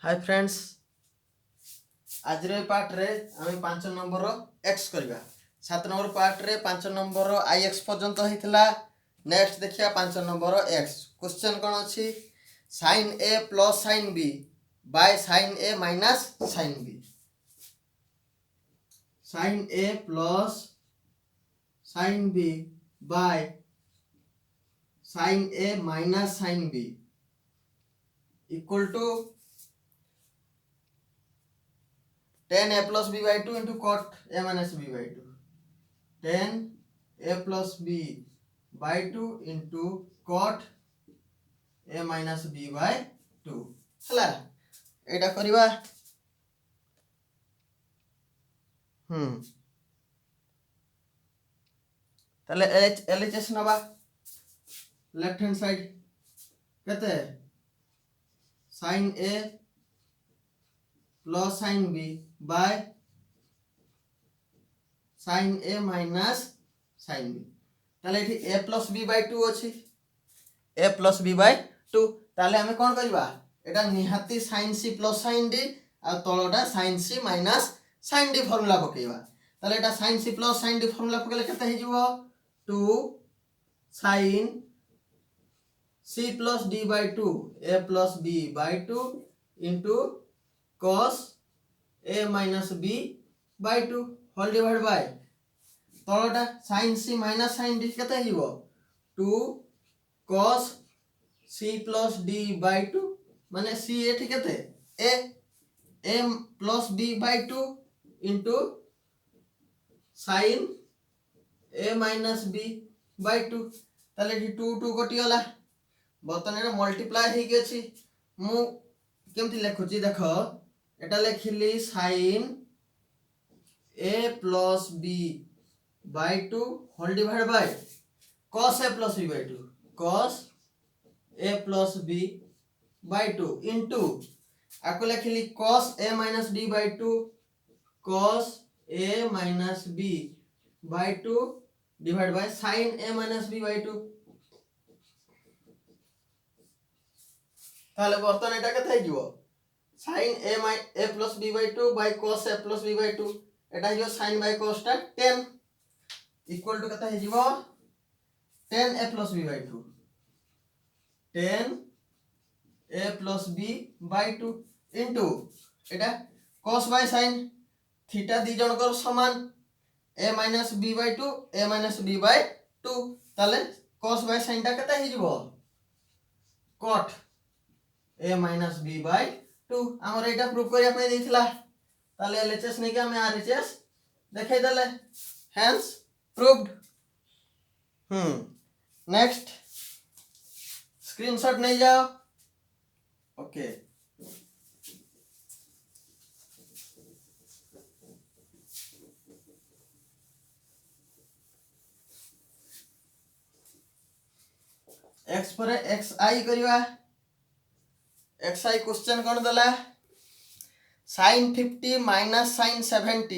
Hi friends, आज part रे आम 5 नंबर एक्स करवा। 7 नंबर पार्ट रे 5 नंबर आई एक्स पर्यंत होता। नेक्स्ट देखिए 5 नंबर एक्स। क्वेश्चन कौन अच्छी? Sine A plus sine B by sine A minus sine B. Sine A plus sine B by sine A minus sine B equal to tan a plus b by 2 into cot a minus b by 2. tan a plus b by 2 into cot a minus b by 2 हला एटा करिवा। ताले LHS नबा left hand side केते sin a plus sin b by sin a minus sin b। ताले एठी a plus b by 2 अछि। a plus b by 2 ताले हमें कोन करबा? एटा निहाती sin c plus sin d आ तळटा sin c minus sin d formula पकेबा। ताले एटा sin c plus sin d formula पकेले केते हे जिवो 2 sin c plus d by 2 a plus b by 2 into cos a minus b by 2 whole divided by तळटा sin c minus sin d केते हे जिवो 2 cos c plus d by 2 माने c एठी केते a plus b by 2 into sin a minus b by 2 ताले एठी 2 2 कटि गला। बर्तन एटा मल्टीप्लाई हे गेछि। मु केमति लेखुछि देखो एटा लेखिली sin a plus b by 2 whole divided by cos a plus b by 2 cos a plus b by 2 into आको लेखिली cos a minus b by 2 cos a minus b by 2 divided by sin a minus b by 2। ताले बर्तन एटा केते हे जिवो sin a plus b by 2 by cos a plus b by 2 एटा हियो sin by cos टा 10 equal to केते हे जिवो tan a plus b by 2 tan a plus b by 2 into Etah cos by sin theta दी जनकर समान a minus b by 2 a minus b by 2 ताले cos by sin टा केते हे जिवो cot a minus b by 2 हमर एटा proof करिया पे देथिला। ताले एलएचएस नै के हम आरएचएस देखाई देले हेंस प्रूव्ड। नेक्स्ट स्क्रीनशॉट नहीं जाओ। ओके एक्स पर एक्स आई करिवा। एक्स आई क्वेश्चन कोन दला sin 50 minus sin 70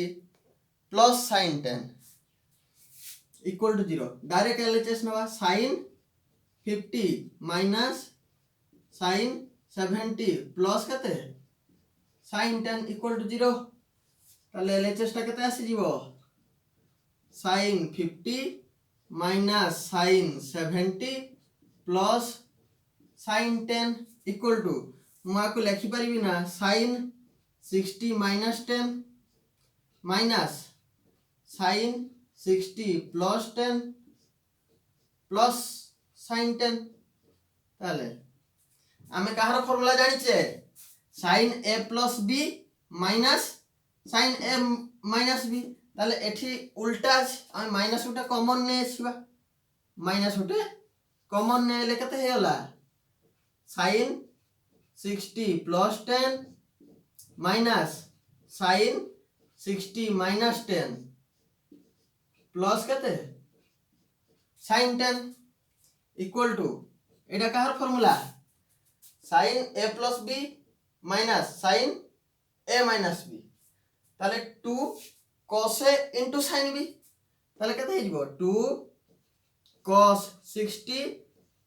plus sin 10 equal to 0। Direct LHS नवा sin 50 minus sin 70 plus केते sin 10 equal to 0। ताले एलएचएस टा केते आसी जीवो sin 50 minus sin 70 plus sin 10 equal to मु आको लिखि परिबि ना sin 60 minus 10 minus sin 60 plus 10 plus sin 10। ताले आमे कहार फार्मूला जानि छे sin a plus b minus sin a minus b। ताले एठी उल्टा आमे माइनस उटा कॉमन ने छिबा माइनस उटे कॉमन ने ले केते हे होला sin 60 plus 10 minus sin 60 minus 10 plus केते sin 10 equal to एटा कहार formula sin a plus b minus sin a minus b। ताले 2 cos a into sin b ताले केते हे जिवो 2 cos 60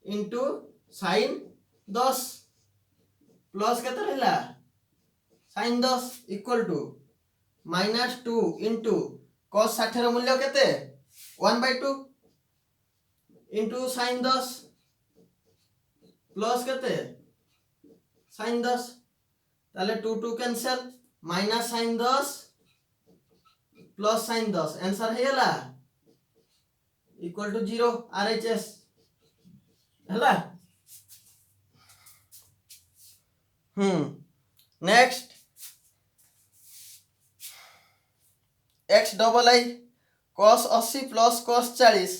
into sin 10 प्लस केते रहला sin 10 equal to -2 into cos 60 मूल्य केते 1/2 इंटू sin 10 प्लस केते sin 10 ताले 2 2 cancel minus sin 10 plus sin 10 answer हेला इक्वल टू 0 RHS हेला। Next x double I cos 80 plus cos 40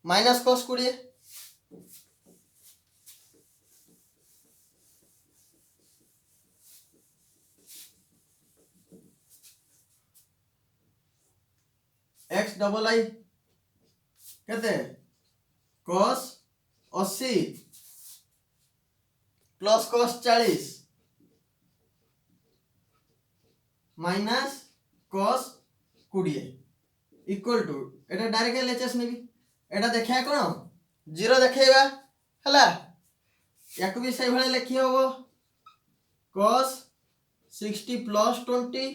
minus cos 20 x double I कहते cos 80 plus cos 40 minus cos 20 equal to एटा direct LHS नेबी एटा देखा कोन 0 देखेबा हला याकू भी सही भले लिखि होबो cos 60 प्लस 20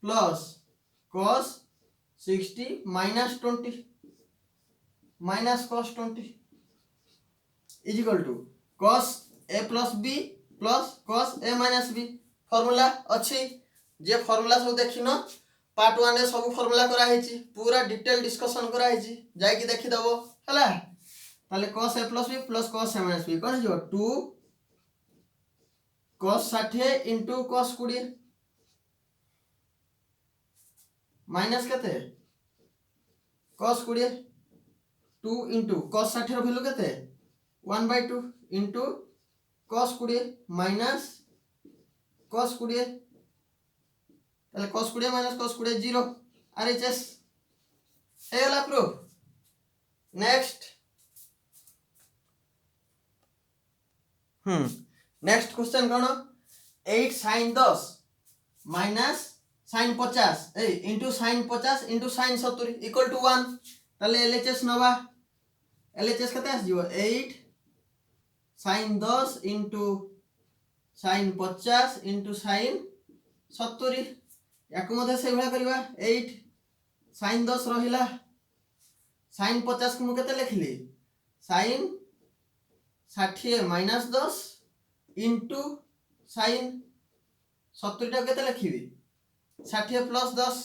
प्लस cos 60 minus 20 minus cos 20 is equal to cos a plus b plus cos a minus b formula अच्छी जे फार्मूला सब देखिनो पार्ट 1 रे सब फार्मूला करा हेची पूरा डिटेल डिस्कशन करा हेची जाई कि देखि दबो हला ताले cos a plus b plus cos a minus b कोन जो 2 cos 60 into cos 20 माइनस केते cos 20 2 into cos 60 रो वैल्यू केते 1/2 into cos 20 माइनस cos 20 ताले cos 20 माइनस cos 20 0 RHS हेला प्रूफ। नेक्स्ट नेक्स्ट क्वेश्चन कोन 8 sin 10 माइनस sin 50 ए into sin 50 into sin 70 equal to 1 ताले LHS नवा LHS कते आस जीवो 8 sin 10 into sin 50 into sin 70 याकू मते से भला करबा 8 sin 10 रहिला sin 50 को मु केते लिखली sin 60 माइनस 10 इनटू sin 70 टा केते लिखिबी 60 प्लस 10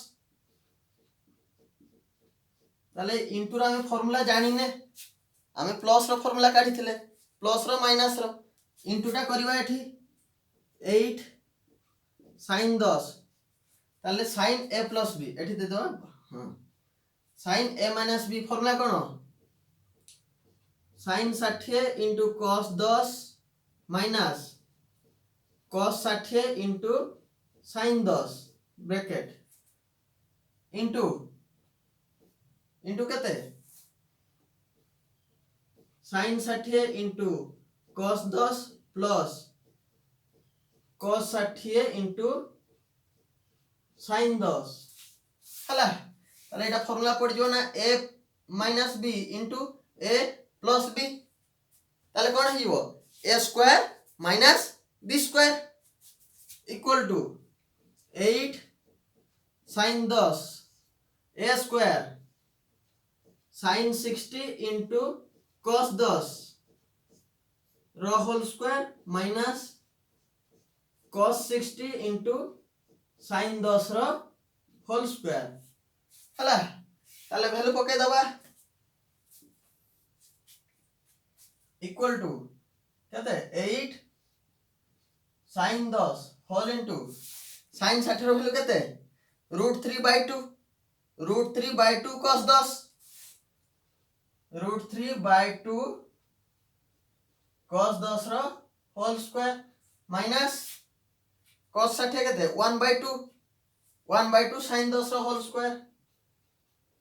ताले इनटू रा हम फार्मूला जानि ने हमें प्लस रो फार्मूला काढिथिले प्लस रो माइनस रो इनटू टा करबा एठी 8 sin 10 ताले sin a प्लस b एठी दे दो हां sin a minus b formula cone sin 60 into cos 10 minus cos 60 into sin 10 bracket into into केते sin 60 into cos 10 plus cos 60 into sin 10 हला ताले एटा फार्मूला पड़ जो ना a minus b into a plus b ताले कोन हिबो a square minus b square equal to 8 sin 10 a square sin 60 into cos 10 रो whole square minus cos 60 into sin 10 रो होल स्क्वायर हला ताले वैल्यू पके दबा इक्वल टू केते 8 sin 10 होल इनटू sin 60 रो वैल्यू केते √3/2 √3/2 cos 10 √3/2 cos 10 रो whole square minus cos 60 केते 1/2 sin 10 रो होल स्क्वायर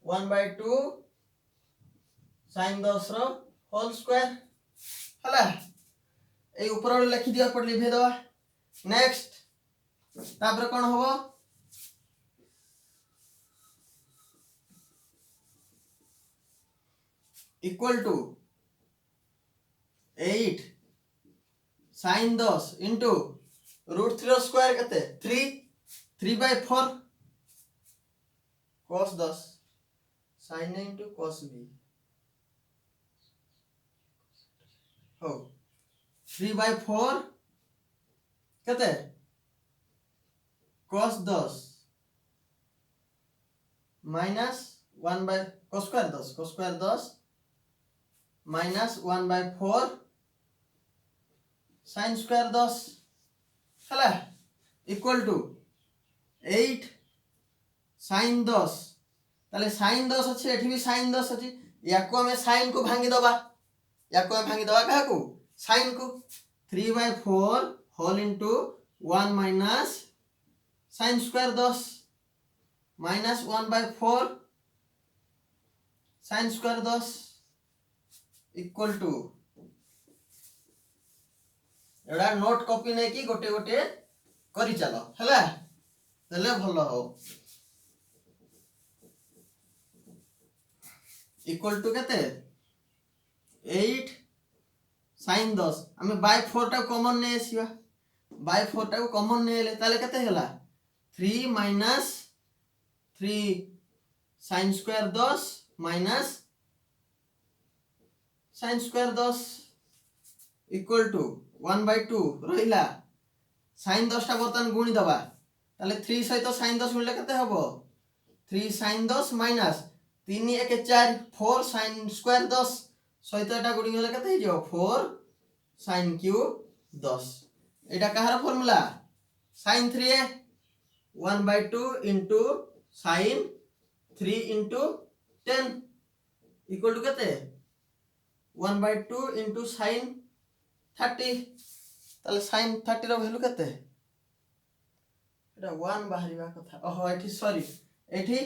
1/2 sin 10 रो होल स्क्वायर हला ए ऊपर वाले लिखि दिया पर लिखे दवा नेक्स्ट तापर कोन होबो equal to 8 sin 10 into √3 square केते 3/4 cos 10 sin a into cos b हो 3/4 केते cos 10 minus 1 cos square 10 minus 1/4 sin square 10 हला इक्वल टू 8 sin 10 ताले sin 10 अछि एठी भी sin 10 अछि याको हमें sin को भांगी दबा काहा को sin को 3/4 whole into 1 minus sin square 10 minus 1/4 sin square 10 equal to एडा नोट कॉपी नै कि गोटे गोटे करि चलो हला तले भलो हो इक्वल टू केते 8 sin 10 हमें बाय 4 टा कॉमन नै आसीबा बाय 4 टा को कॉमन नै ले ताले केते हला 3 minus 3 sin square 10 minus sin square 10 equal to 1/2 रहिला sin 10 टा बर्तन गुणी दबा ताले 3 सहित sin 10 गुणले केते हबो 3 sin 10 माइनस 3 1 4 4 sin square 10 सहित एटा गुणी गले केते हे जो 4 sin cube 10 एटा कहार formula sin 3a 1/2 into sin 3 into 10 equal to केते 1/2 into sin 30 ताले sin 30 रो वैल्यू केते एटा 1 बाहरिबा कथा ओहो एठी सॉरी एठी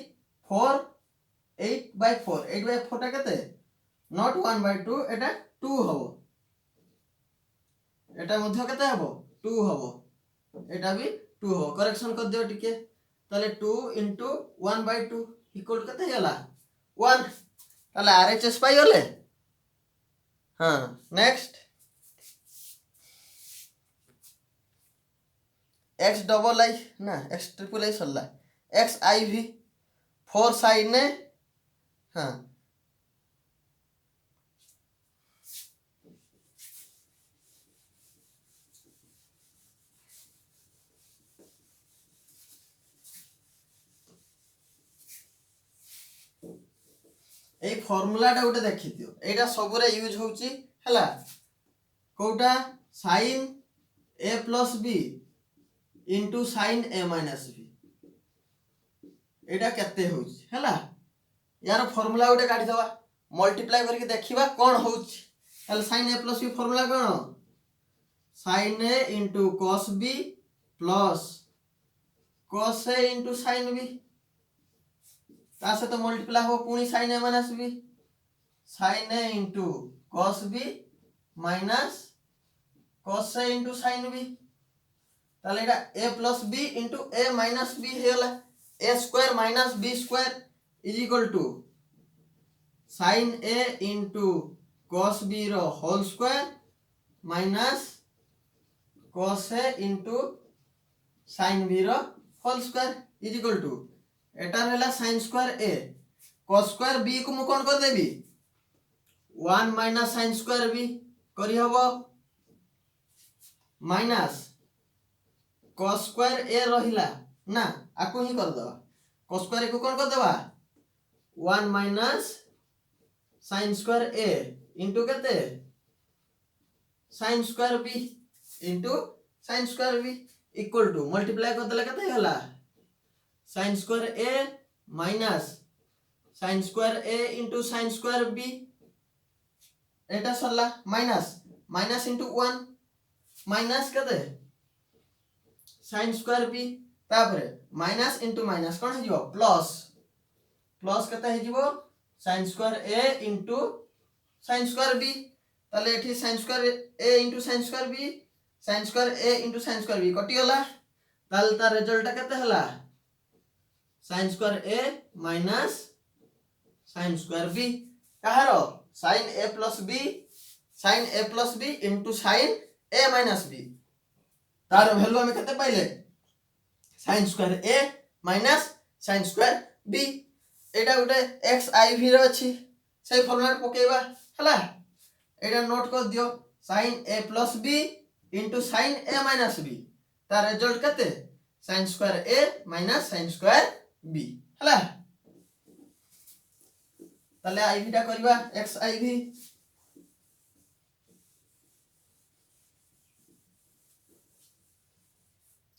4 8/4 8/4 टा केते नॉट 1/2 एटा 2 हबो एटा मध्य केते हबो 2 हबो एटा भी 2 हो करेक्शन कर दियो टिके ताले 2 into 1/2 इक्वल केते होला 1 ताले आरएचएस पाई गले हां नेक्स्ट x डबल आई ना x ट्रिपल आई सल्ला x आई भी 4 साइड ने हां ए फार्मूला टा उठे देखि दियो एटा सबरे यूज होउची हला Kota sin a plus b into sin a minus b एटा केते होउची हला यार फार्मूला उठे काढी दवा मल्टीप्लाई करके देखिबा कोन होउची हला sin a plus b formula cone sin a into cos b plus cos a into sin b ता से तो मल्टीप्लाई हो पुनी sin a minus b sin a into cos b minus cos a into sin b ताले एटा a plus b into a minus b Hella a square minus b square is equal to sin a into cos b row whole square minus cos a into sin b row whole square is equal to एटा रहला sin square a cos square b को मु कोन कर देबी 1 minus sin square b करी हबो minus cos square a रहिला ना आको ही कर दवा cos square a को कोन कर दवा 1 minus sin square a into केते sin square b into sin square b equal to multiply कर देला केते होला sin square a minus sin square a into sin square b Etah Sarla minus minus into 1 minus केते sin square b तापरे minus into minus कोन हे जिवो plus plus केते हे जिवो sin square a into sin square b ताले एठी sin square a into sin square b sin square a into sin square b कटि होला ताल ता रिजल्ट केते हला sin square a minus sin square b कहारो sin a plus b into sin a minus b तार value हमें केते पाइले sin square a minus sin square b एटा गोटे xi रो अछि से फॉर्मूला पकेबा हला एटा नोट कर दियो sin a plus b into sin a minus b तार रिजल्ट केते sin square a minus sin square b हला ताले i टा करबा xiv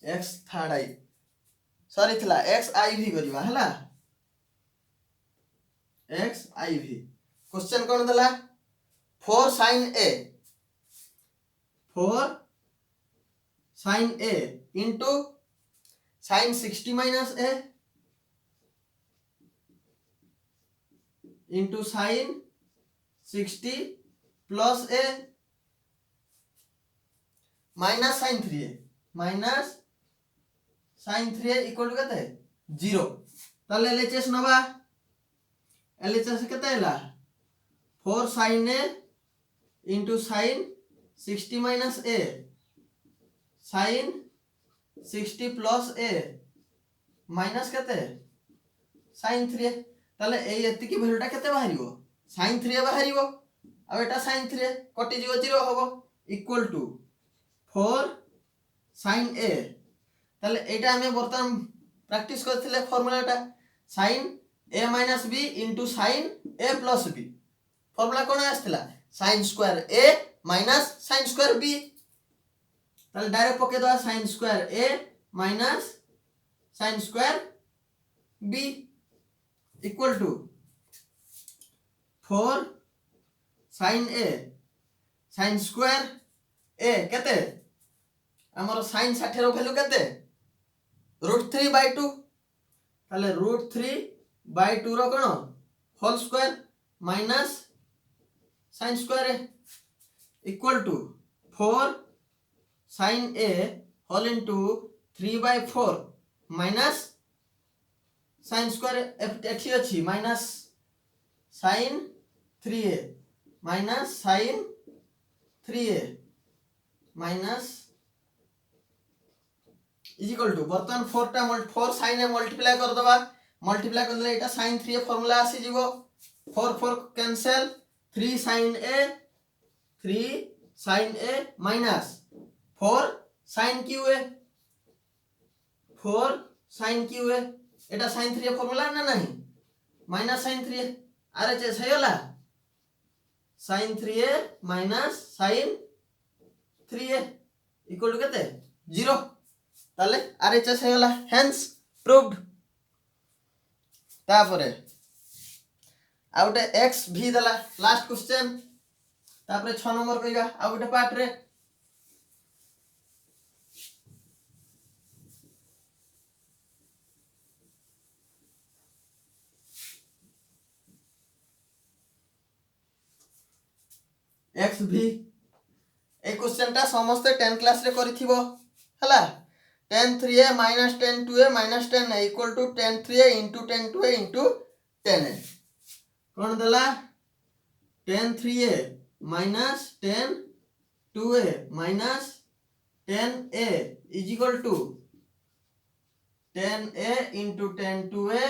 x third i sorry थिला xiv करबा हला xiv क्वेश्चन कोन दला 4 sin a into sin 60 minus a into sin 60 plus a minus sin 3a minus sin 3a equal to केते 0 ताले LHS नबा LHS केते हला 4 sin a into sin 60 minus a sin 60 plus a minus केते sin 3a ताले ए एति की वैल्यूटा केते बाहरिबो sin 3a बाहरिबो अब एटा sin 3a कटि जीव 0 होबो इक्वल टू 4 sin a ताले एटा हमें बर्तन प्रैक्टिस करथिले फार्मूलाटा sin a minus b into sin a plus b formula कोन आस्थिला sin square a minus sin square b ताले डायरेक्ट पके दवा sin square a minus sin square b equal to 4 sin a sin square a केते हमर sin 60 रो value केते √3/2 ताले √3/2 रो कोन whole square minus sin square a equal to 4 sin a whole into 3/4 minus sin square एठी अछि minus sin 3a minus sin 3a minus is equal to बर्तन 4 टा 4 sin a मल्टीप्लाई कर दबा मल्टीप्लाई कर दले एटा sin 3a फार्मूला आसी जीवो 4 4 cancel 3 sin a minus 4 sin qa 4 sin qa Etah sin 3a formula ना नहीं माइनस sin 3a अरे जे सही होला sin 3a minus sin 3a equal to केते 0 ताले RHS हे होला हेंस प्रूव्ड तापरे आउटे x v दला लास्ट क्वेश्चन तापरे 6 नंबर कइबा आउटे पार्ट रे x v ए क्वेश्चन ता समस्त 10 क्लास रे करिथिबो हला tan 3a minus tan 2a minus tan a equal to tan 3a into tan 2a into tan a कौन दला tan 3a minus tan 2a minus tan a is equal to tan a into tan 2a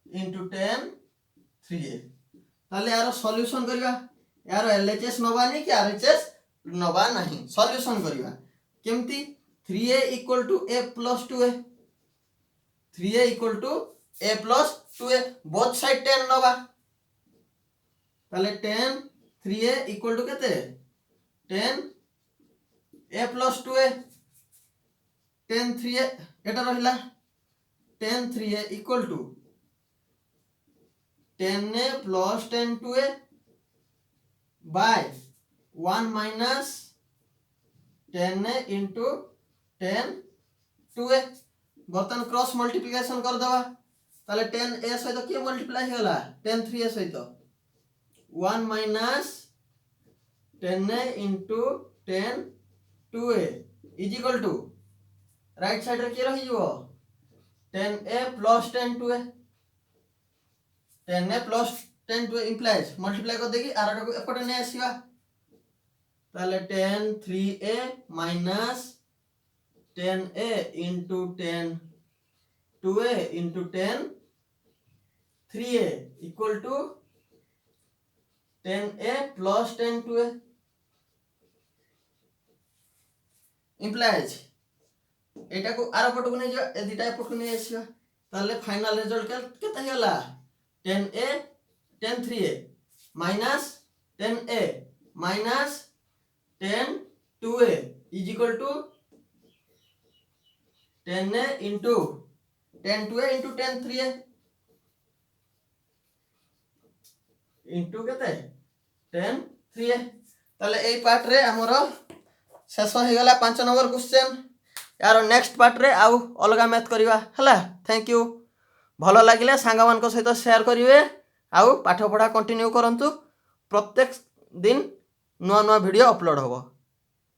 into tan 3a ताले यार solution करिवा यार LHS नबा नहीं कि RHS नबा नहीं सॉल्यूशन करिवा केमती 3a equal to a plus 2a 3a equal to a plus 2a both side 10 नबा ताले 10 3a equal to केते 10 a plus 2a 10 3a एटा रहिला 10 3a equal to 10a plus 10 2a by 1 minus 10a into 10 2a बर्तन cross multiplication कर दवा ताले 10a सहित के मल्टीप्लाई होला 10 3a सहित 1 minus 10a into 10 2a is equal to right side रे के रहि जो 10a plus 10 2a 10a plus 10 2a implies multiply कर देगी आर को एपटे नै आसीबा ताले 10 3a minus 10a into 10 2a into 10 3a equal to 10a plus 10 2a implies एटा को आर पट को नहीं जा ए दिटा पट को नहीं आसीबा ताले फाइनल रिजल्ट केते होला 10a 10 3a minus 10a minus 10 2a is equal to 10a into 10 2a into 10 3a into केते 10 3a ताले एई पार्ट रे हमरो शेष हो गला 5 नंबर क्वेश्चन यार नेक्स्ट पार्ट रे आउ अलगा मैथ करिवा हला थैंक यू भलो लागिले सांगा मान को सहित शेयर करिवे आउ पाठ पढ़ा कंटिन्यू करंतु प्रत्येक दिन नुआ नुआ वीडियो अपलोड होबो।